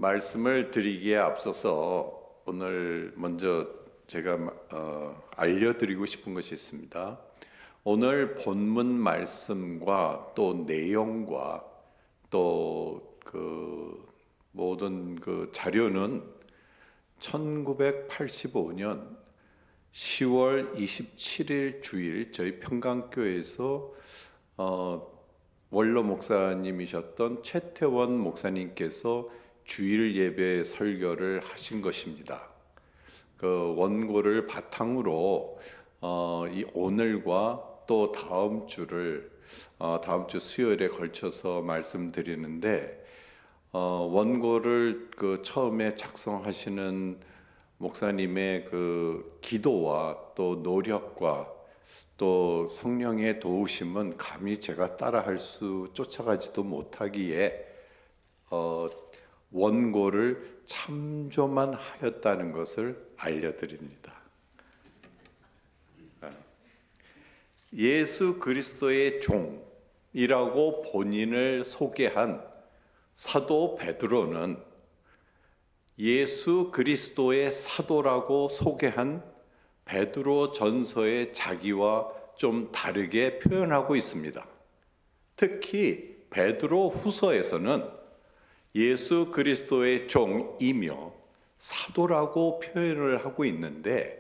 말씀을 드리기에 앞서서 오늘 먼저 제가 알려드리고 싶은 것이 있습니다. 오늘 본문 말씀과 또 내용과 또 그 모든 그 자료는 1985년 10월 27일 주일 저희 평강교회에서 원로 목사님이셨던 최태원 목사님께서 주일 예배 설교를 하신 것입니다. 그 원고를 바탕으로 이 오늘과 또 다음 주 수요일에 걸쳐서 말씀드리는데 원고를 그 처음에 작성하시는 목사님의 그 기도와 또 노력과 또 성령의 도우심은 감히 제가 쫓아가지도 못하기에 원고를 참조만 하였다는 것을 알려드립니다. 예수 그리스도의 종이라고 본인을 소개한 사도 베드로는 예수 그리스도의 사도라고 소개한 베드로 전서의 자기와 좀 다르게 표현하고 있습니다. 특히 베드로 후서에서는 예수 그리스도의 종이며 사도라고 표현을 하고 있는데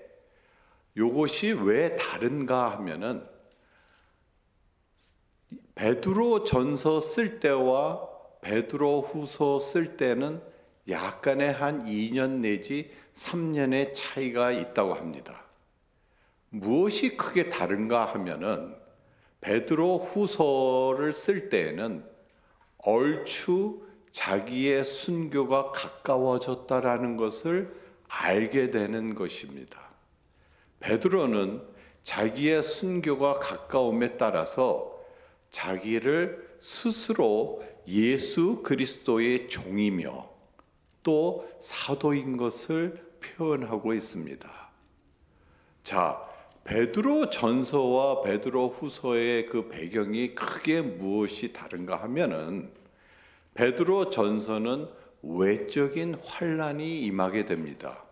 이것이 왜 다른가 하면은 베드로 전서 쓸 때와 베드로 후서 쓸 때는 약간의 한 2년 내지 3년의 차이가 있다고 합니다. 무엇이 크게 다른가 하면은 베드로 후서를 쓸 때에는 얼추 자기의 순교가 가까워졌다라는 것을 알게 되는 것입니다. 베드로는 자기의 순교가 가까움에 따라서 자기를 스스로 예수 그리스도의 종이며 또 사도인 것을 표현하고 있습니다. 자, 베드로 전서와 베드로 후서의 그 배경이 크게 무엇이 다른가 하면은 베드로 전서는 외적인 환난이 임하게 됩니다.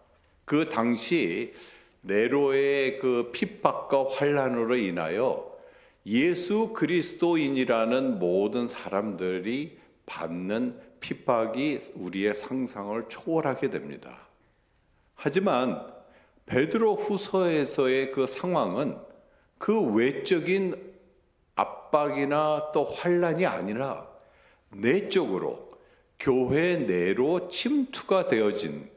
그 당시 네로의 그 핍박과 환난으로 인하여 예수 그리스도인이라는 모든 사람들이 받는 핍박이 우리의 상상을 초월하게 됩니다. 하지만 베드로 후서에서의 그 상황은 그 외적인 압박이나 또 환난이 아니라 내적으로 교회 내로 침투가 되어진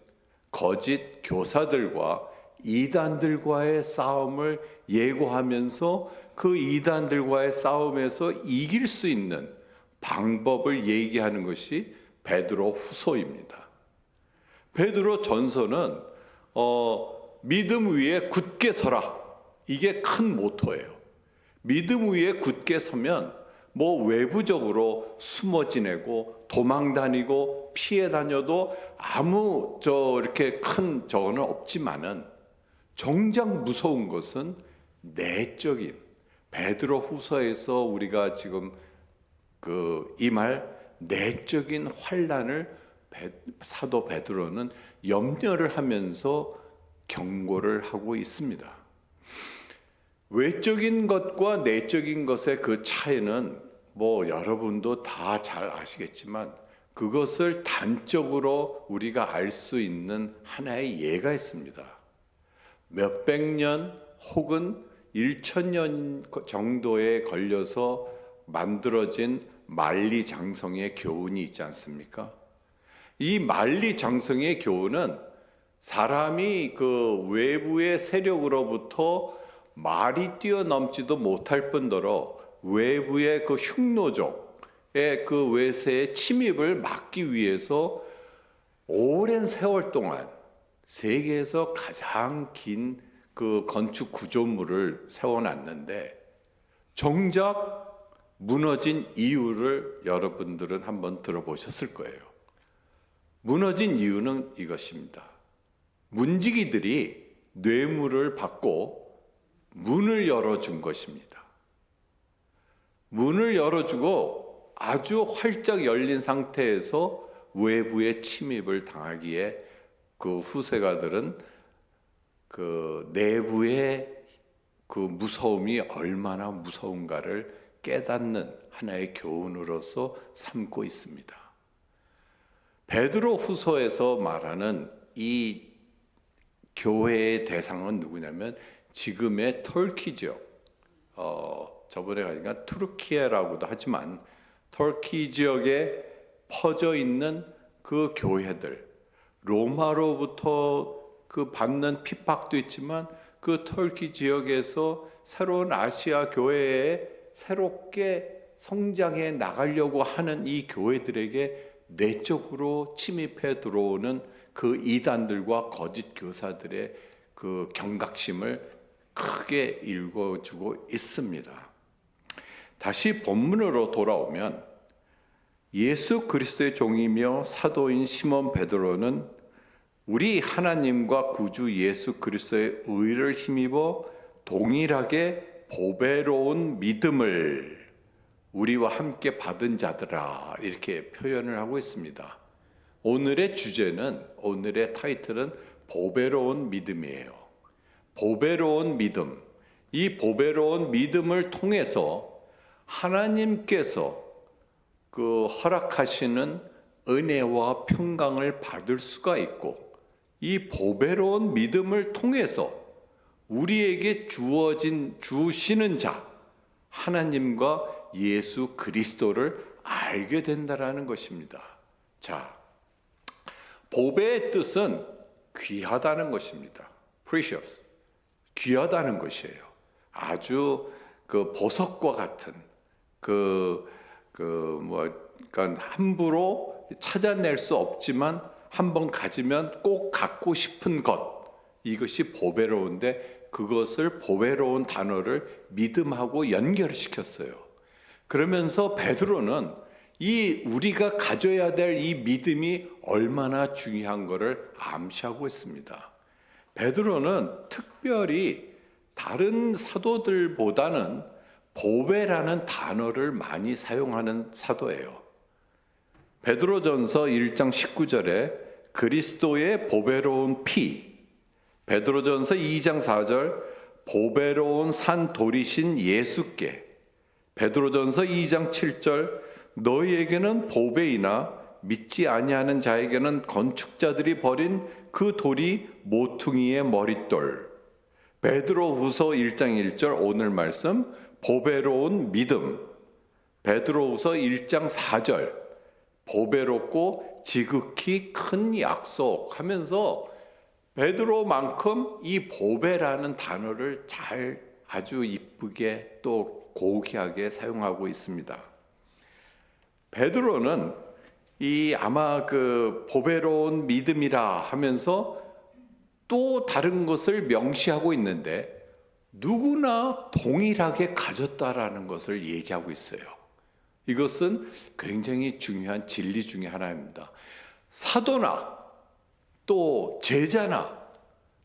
거짓 교사들과 이단들과의 싸움을 예고하면서 그 이단들과의 싸움에서 이길 수 있는 방법을 얘기하는 것이 베드로 후서입니다. 베드로 전서는 믿음 위에 굳게 서라. 이게 큰 모토예요. 믿음 위에 굳게 서면 뭐 외부적으로 숨어 지내고 도망 다니고 피해 다녀도 아무 이렇게 큰 저거는 없지만은 정작 무서운 것은 내적인 베드로 후서에서 우리가 지금 이 말 내적인 환난을 사도 베드로는 염려를 하면서 경고를 하고 있습니다. 외적인 것과 내적인 것의 그 차이는 뭐 여러분도 다 잘 아시겠지만 그것을 단적으로 우리가 알 수 있는 하나의 예가 있습니다. 몇백 년 혹은 1000년 정도에 걸려서 만들어진 만리장성의 교훈이 있지 않습니까? 이 만리장성의 교훈은 사람이 그 외부의 세력으로부터 말이 뛰어넘지도 못할 뿐더러 외부의 그 흉노족의 그 외세의 침입을 막기 위해서 오랜 세월 동안 세계에서 가장 긴 그 건축 구조물을 세워놨는데 정작 무너진 이유를 여러분들은 한번 들어보셨을 거예요. 무너진 이유는 이것입니다. 문지기들이 뇌물을 받고 문을 열어준 것입니다. 문을 열어주고 아주 활짝 열린 상태에서 외부의 침입을 당하기에 그 후세가들은 그 내부의 그 무서움이 얼마나 무서운가를 깨닫는 하나의 교훈으로서 삼고 있습니다. 베드로 후서에서 말하는 이 교회의 대상은 누구냐면 지금의 터키 지역, 저번에 가니까 투르키예라고도 하지만 터키 지역에 퍼져 있는 그 교회들, 로마로부터 그 받는 핍박도 있지만 그 터키 지역에서 새로운 아시아 교회에 새롭게 성장해 나가려고 하는 이 교회들에게 내적으로 침입해 들어오는 그 이단들과 거짓 교사들의 그 경각심을 크게 읽어주고 있습니다. 다시 본문으로 돌아오면 예수 그리스도의 종이며 사도인 시몬 베드로는 우리 하나님과 구주 예수 그리스도의 의를 힘입어 동일하게 보배로운 믿음을 우리와 함께 받은 자들아, 이렇게 표현을 하고 있습니다. 오늘의 주제는, 오늘의 타이틀은 보배로운 믿음이에요. 보배로운 믿음. 이 보배로운 믿음을 통해서 하나님께서 그 허락하시는 은혜와 평강을 받을 수가 있고, 이 보배로운 믿음을 통해서 우리에게 주시는 자 하나님과 예수 그리스도를 알게 된다라는 것입니다. 자, 보배의 뜻은 귀하다는 것입니다. precious, 귀하다는 것이에요. 아주 그 보석과 같은 그러니까 함부로 찾아낼 수 없지만 한번 가지면 꼭 갖고 싶은 것, 이것이 보배로운데 그것을 보배로운 단어를 믿음하고 연결시켰어요. 그러면서 베드로는 이 우리가 가져야 될 이 믿음이 얼마나 중요한 것을 암시하고 있습니다. 베드로는 특별히 다른 사도들보다는 보배라는 단어를 많이 사용하는 사도예요. 베드로전서 1장 19절에 그리스도의 보배로운 피, 베드로전서 2장 4절 보배로운 산 돌이신 예수께, 베드로전서 2장 7절 너희에게는 보배이나 믿지 아니하는 자에게는 건축자들이 버린 그 돌이 모퉁이의 머릿돌, 베드로후서 1장 1절 오늘 말씀 보배로운 믿음, 베드로후서 1장 4절 보배롭고 지극히 큰 약속 하면서 베드로만큼 이 보배라는 단어를 잘 아주 이쁘게 또 고귀하게 사용하고 있습니다. 베드로는 이 아마 그 보배로운 믿음이라 하면서 또 다른 것을 명시하고 있는데 누구나 동일하게 가졌다라는 것을 얘기하고 있어요. 이것은 굉장히 중요한 진리 중에 하나입니다. 사도나 또 제자나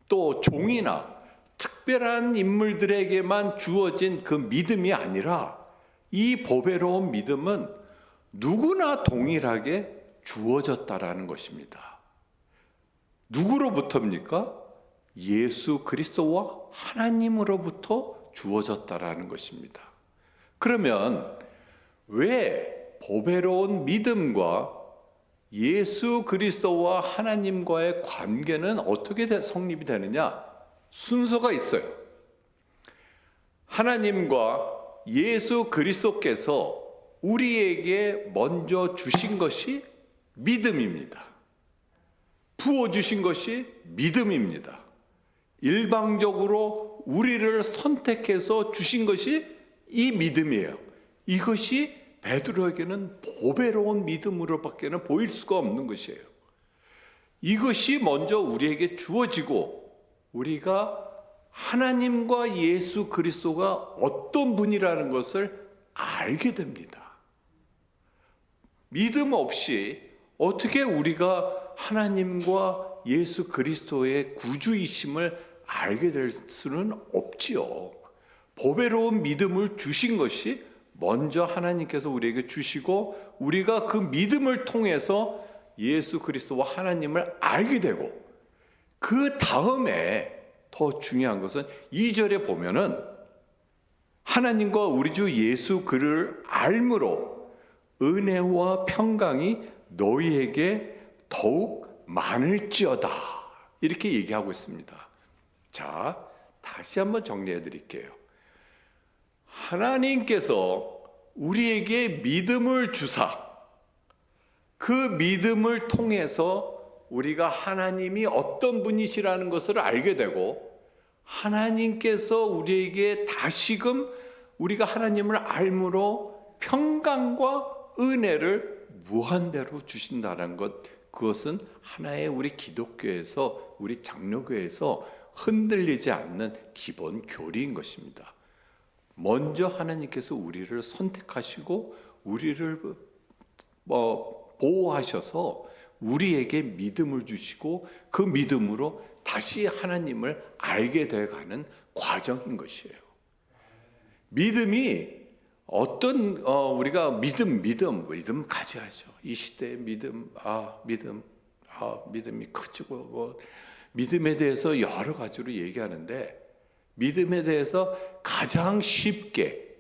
또 종이나 특별한 인물들에게만 주어진 그 믿음이 아니라 이 보배로운 믿음은 누구나 동일하게 주어졌다라는 것입니다. 누구로부터입니까? 예수 그리스도와 하나님으로부터 주어졌다라는 것입니다. 그러면 왜 보배로운 믿음과 예수 그리스도와 하나님과의 관계는 어떻게 성립이 되느냐? 순서가 있어요. 하나님과 예수 그리스도께서 우리에게 먼저 주신 것이 믿음입니다. 부어주신 것이 믿음입니다. 일방적으로 우리를 선택해서 주신 것이 이 믿음이에요. 이것이 베드로에게는 보배로운 믿음으로밖에 보일 수가 없는 것이에요. 이것이 먼저 우리에게 주어지고 우리가 하나님과 예수 그리스도가 어떤 분이라는 것을 알게 됩니다. 믿음 없이 어떻게 우리가 하나님과 예수 그리스도의 구주이심을 알게 될 수는 없지요. 보배로운 믿음을 주신 것이 먼저 하나님께서 우리에게 주시고 우리가 그 믿음을 통해서 예수 그리스도와 하나님을 알게 되고, 그 다음에 더 중요한 것은 2절에 보면은 하나님과 우리 주 예수 그를 알므로 은혜와 평강이 너희에게 더욱 많을지어다, 이렇게 얘기하고 있습니다. 자, 다시 한번 정리해 드릴게요. 하나님께서 우리에게 믿음을 주사, 그 믿음을 통해서 우리가 하나님이 어떤 분이시라는 것을 알게 되고, 하나님께서 우리에게 다시금 우리가 하나님을 알므로 평강과 은혜를 무한대로 주신다는 것, 그것은 하나의 우리 기독교에서, 우리 장로교에서 흔들리지 않는 기본 교리인 것입니다. 먼저 하나님께서 우리를 선택하시고 우리를 보호하셔서 우리에게 믿음을 주시고, 그 믿음으로 다시 하나님을 알게 되어가는 과정인 것이에요. 믿음이 어떤 우리가 믿음 가져야죠. 이 시대의 믿음이 크고 믿음에 대해서 여러 가지로 얘기하는데, 믿음에 대해서 가장 쉽게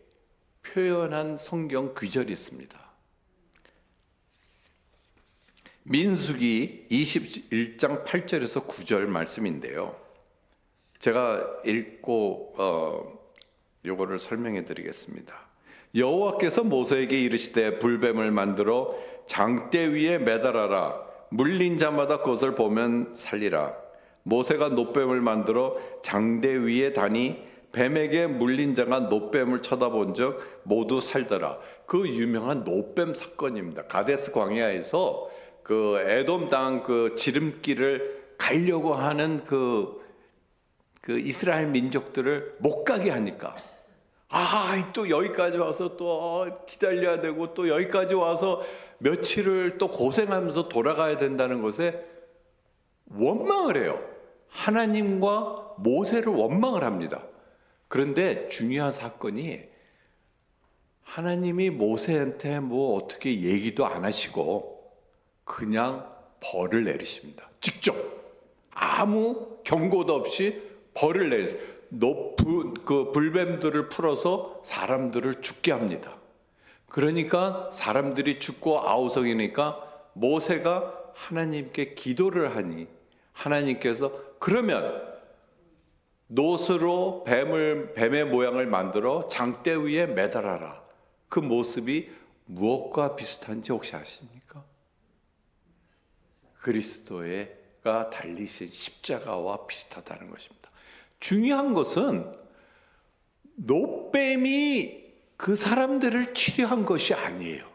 표현한 성경 구절이 있습니다. 민수기 21장 8절에서 9절 말씀인데요, 제가 읽고 요거를 설명해 드리겠습니다. 여호와께서 모세에게 이르시되 불뱀을 만들어 장대 위에 매달아라. 물린 자마다 그것을 보면 살리라. 모세가 놋뱀을 만들어 장대 위에 다니 뱀에게 물린 자가 놋뱀을 쳐다본 적 모두 살더라. 그 유명한 놋뱀 사건입니다. 가데스 광야에서 그 에돔 땅 그 지름길을 가려고 하는 그 이스라엘 민족들을 못 가게 하니까, 또 여기까지 와서 또 기다려야 되고, 또 여기까지 와서 며칠을 또 고생하면서 돌아가야 된다는 것에 원망을 해요. 하나님과 모세를 원망을 합니다. 그런데 중요한 사건이, 하나님이 모세한테 뭐 어떻게 얘기도 안 하시고 그냥 벌을 내리십니다. 직접 아무 경고도 없이 벌을 내리세요. 높은 그 불뱀들을 풀어서 사람들을 죽게 합니다. 그러니까 사람들이 죽고 아우성이니까 모세가 하나님께 기도를 하니, 하나님께서 그러면 놋으로 뱀의 모양을 만들어 장대 위에 매달아라. 그 모습이 무엇과 비슷한지 혹시 아십니까? 그리스도가 달리신 십자가와 비슷하다는 것입니다. 중요한 것은 놋뱀이 그 사람들을 치료한 것이 아니에요.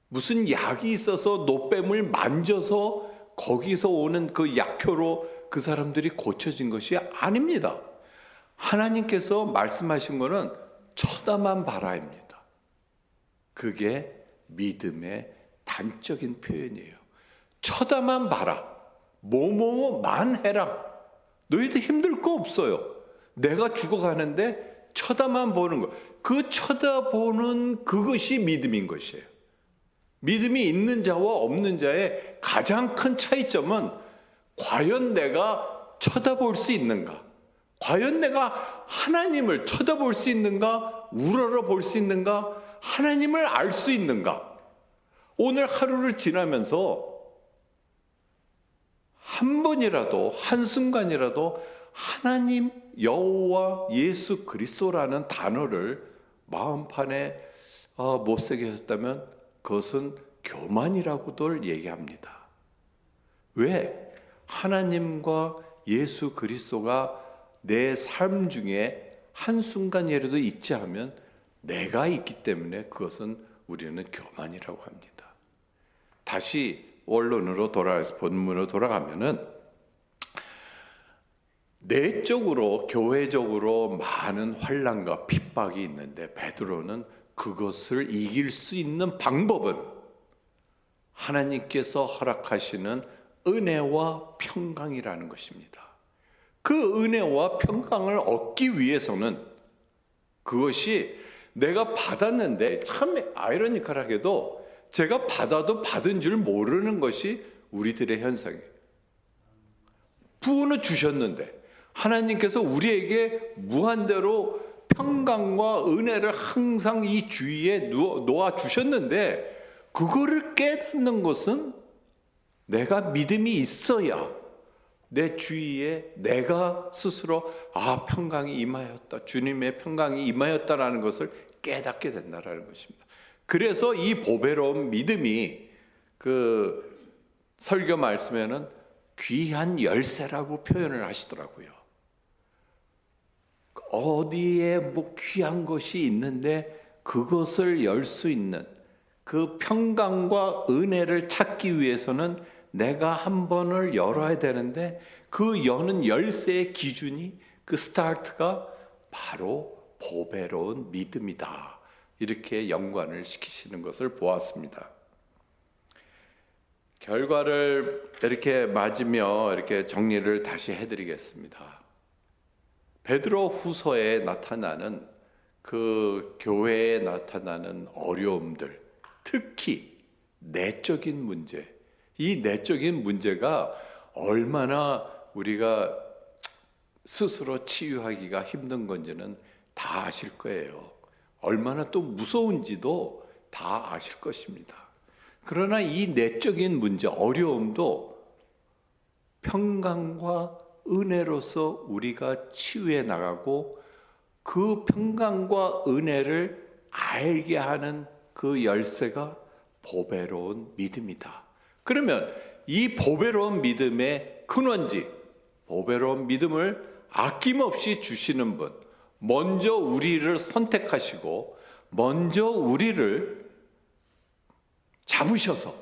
무슨 약이 있어서 놋뱀을 만져서 거기서 오는 그 약효로 그 사람들이 고쳐진 것이 아닙니다. 하나님께서 말씀하신 것은 쳐다만 봐라입니다. 그게 믿음의 단적인 표현이에요. 쳐다만 봐라. 뭐뭐만 해라. 너희들 힘들 거 없어요. 내가 죽어가는데 쳐다만 보는 거. 그 쳐다보는 그것이 믿음인 것이에요. 믿음이 있는 자와 없는 자의 가장 큰 차이점은, 과연 내가 쳐다볼 수 있는가? 과연 내가 하나님을 쳐다볼 수 있는가? 우러러 볼 수 있는가? 하나님을 알 수 있는가? 오늘 하루를 지나면서 한 번이라도, 한순간이라도 하나님, 여호와, 예수 그리스도라는 단어를 마음판에 못 새게 했다면 그것은 교만이라고도 얘기합니다. 왜? 하나님과 예수 그리스도가 내 삶 중에 한순간이라도 있지 하면 내가 있기 때문에 그것은 우리는 교만이라고 합니다. 다시 원론으로 돌아가서 본문으로 돌아가면은, 내적으로 교회적으로 많은 환난과 핍박이 있는데 베드로는 그것을 이길 수 있는 방법은 하나님께서 허락하시는 은혜와 평강이라는 것입니다. 그 은혜와 평강을 얻기 위해서는, 그것이 내가 받았는데 참 아이러니컬하게도 제가 받아도 받은 줄 모르는 것이 우리들의 현상이에요. 부어는 주셨는데 하나님께서 우리에게 무한대로 평강과 은혜를 항상 이 주위에 놓아 주셨는데, 그거를 깨닫는 것은 내가 믿음이 있어야 내 주위에 내가 스스로 평강이 임하였다, 주님의 평강이 임하였다라는 것을 깨닫게 된다라는 것입니다. 그래서 이 보배로운 믿음이 그 설교 말씀에는 귀한 열쇠라고 표현을 하시더라고요. 어디에 뭐 귀한 것이 있는데 그것을 열 수 있는 그 평강과 은혜를 찾기 위해서는 내가 한 번을 열어야 되는데, 그 여는 열쇠의 기준이, 그 스타트가 바로 보배로운 믿음이다. 이렇게 연관을 시키시는 것을 보았습니다. 결과를 이렇게 맞으며 이렇게 정리를 다시 해드리겠습니다. 베드로 후서에 나타나는 그 교회에 나타나는 어려움들, 특히 내적인 문제, 이 내적인 문제가 얼마나 우리가 스스로 치유하기가 힘든 건지는 다 아실 거예요. 얼마나 또 무서운지도 다 아실 것입니다. 그러나 이 내적인 문제, 어려움도 평강과 은혜로서 우리가 치유해 나가고, 그 평강과 은혜를 알게 하는 그 열쇠가 보배로운 믿음이다. 그러면 이 보배로운 믿음의 근원지, 보배로운 믿음을 아낌없이 주시는 분, 먼저 우리를 선택하시고 먼저 우리를 잡으셔서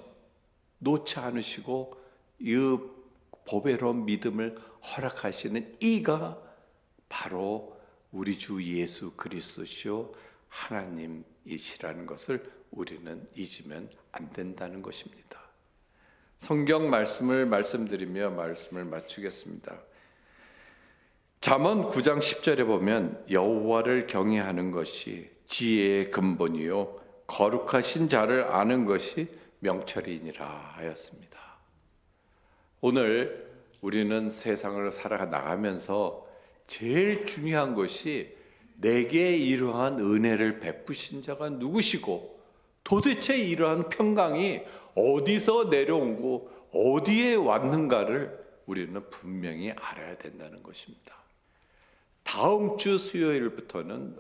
놓지 않으시고 이 보배로운 믿음을 허락하시는 이가 바로 우리 주 예수 그리스도시요 하나님이시라는 것을 우리는 잊으면 안 된다는 것입니다. 성경 말씀을 말씀드리며 말씀을 마치겠습니다. 잠언 9장 10절에 보면 여호와를 경외하는 것이 지혜의 근본이요 거룩하신 자를 아는 것이 명철이니라 하였습니다. 오늘 우리는 세상을 살아나가면서 제일 중요한 것이 내게 이러한 은혜를 베푸신 자가 누구시고, 도대체 이러한 평강이 어디서 내려오고 어디에 왔는가를 우리는 분명히 알아야 된다는 것입니다. 다음 주 수요일에는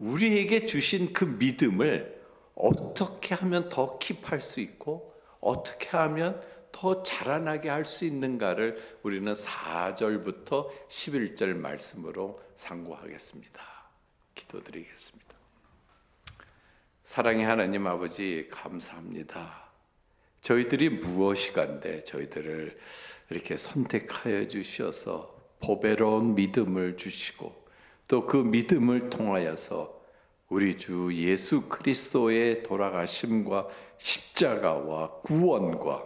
우리에게 주신 그 믿음을 어떻게 하면 더 킵할 수 있고 어떻게 하면 더 자라나게 할 수 있는가를 우리는 4절부터 11절 말씀으로 상고하겠습니다. 기도드리겠습니다. 사랑의 하나님 아버지, 감사합니다. 저희들이 무엇이간데 저희들을 이렇게 선택하여 주셔서 보배로운 믿음을 주시고, 또 그 믿음을 통하여서 우리 주 예수 그리스도의 돌아가심과 십자가와 구원과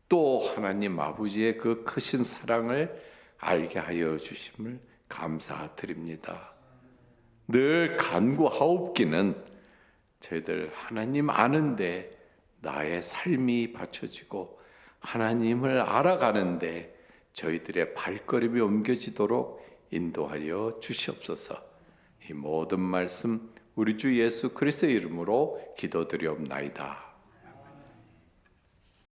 또 하나님 아버지의 그 크신 사랑을 알게 하여 주심을 감사드립니다. 늘 간구하옵기는 저희들 하나님 아는데 나의 삶이 받쳐지고 하나님을 알아가는데 저희들의 발걸음이 옮겨지도록 인도하여 주시옵소서. 이 모든 말씀 우리 주 예수 그리스도의 이름으로 기도드리옵나이다.